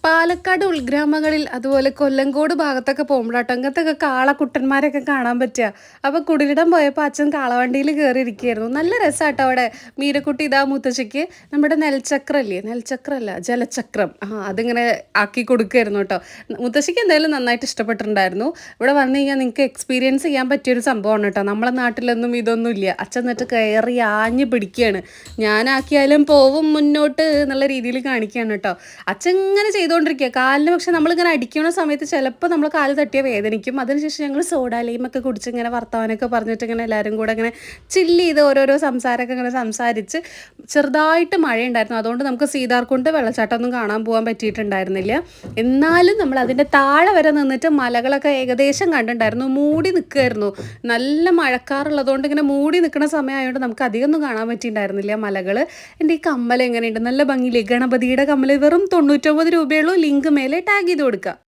പാലക്കാട് ഉൾഗ്രാമങ്ങളിൽ അതുപോലെ കൊല്ലങ്കോട് ഭാഗത്തൊക്കെ പോകുമ്പോഴാട്ടോ അങ്ങനത്തെയൊക്കെ കാളക്കുട്ടന്മാരൊക്കെ കാണാൻ പറ്റുക. അപ്പോൾ കുടിലിടം പോയപ്പോൾ അച്ഛൻ കാളവണ്ടിയിൽ കയറി ഇരിക്കുകയായിരുന്നു. നല്ല രസമാട്ടോ അവിടെ. മീരക്കുട്ടി ഇതാ മുത്തശ്ശിക്ക് നമ്മുടെ നെൽച്ചക്രല്ലേ, നെൽച്ചക്രമല്ല ജലചക്രം, അതിങ്ങനെ ആക്കി കൊടുക്കുമായിരുന്നു കേട്ടോ. മുത്തശ്ശിക്ക് എന്തായാലും നന്നായിട്ട് ഇഷ്ടപ്പെട്ടിട്ടുണ്ടായിരുന്നു. ഇവിടെ വന്നു കഴിഞ്ഞാൽ നിങ്ങൾക്ക് എക്സ്പീരിയൻസ് ചെയ്യാൻ പറ്റിയൊരു സംഭവമാണ് കേട്ടോ. നമ്മളെ നാട്ടിലൊന്നും ഇതൊന്നും ഇല്ല. അച്ഛൻ എന്നിട്ട് കയറി ആഞ്ഞ് പിടിക്കുകയാണ്. ഞാനാക്കിയാലും പോവും മുന്നോട്ട് എന്നുള്ള രീതിയിൽ കാണിക്കുകയാണ് കേട്ടോ. അച്ഛൻ ഇങ്ങനെ ചെയ്തുകൊണ്ടിരിക്കുക കാലിന്. പക്ഷെ നമ്മളിങ്ങനെ അടിക്കുന്ന സമയത്ത് ചിലപ്പോൾ നമ്മൾ കാല് തട്ടിയാൽ വേദനിക്കും. അതിനുശേഷം ഞങ്ങൾ സോഡാലയുമൊക്കെ കുടിച്ച് ഇങ്ങനെ വർത്തമാനമൊക്കെ പറഞ്ഞിട്ട് ഇങ്ങനെ എല്ലാവരും കൂടെ ഇങ്ങനെ ചില്ല് ചെയ്ത് ഓരോരോ സംസാരമൊക്കെ ഇങ്ങനെ സംസാരിച്ച് ചെറുതായിട്ട് മഴയുണ്ടായിരുന്നു. അതുകൊണ്ട് നമുക്ക് സീതാർകുണ്ട് വെള്ളച്ചാട്ടമൊന്നും കാണാൻ പോകാൻ പറ്റിയിട്ടുണ്ടായിരുന്നില്ല. എന്നാലും നമ്മൾ അതിൻ്റെ താഴെ വരെ നിന്നിട്ട് മലകളൊക്കെ ഏകദേശം കണ്ടിട്ടുണ്ടായിരുന്നു. മൂടി നിൽക്കുമായിരുന്നു. നല്ല മഴക്കാറുള്ളതുകൊണ്ട് ഇങ്ങനെ മൂടി നിൽക്കുന്ന സമയമായതുകൊണ്ട് നമുക്ക് അധികമൊന്നും കാണാൻ പറ്റിയിട്ടുണ്ടായിരുന്നില്ല മലകൾ. എൻ്റെ ഈ കമ്മൽ എങ്ങനെയുണ്ട്, നല്ല ഭംഗിയില്ലേ. ഗണപതിയുടെ കമ്മൽ വെറും 99 രൂപയുള്ളൂ. ലിങ്ക് മേലെ ടാഗ് ചെയ്ത് കൊടുക്കുക.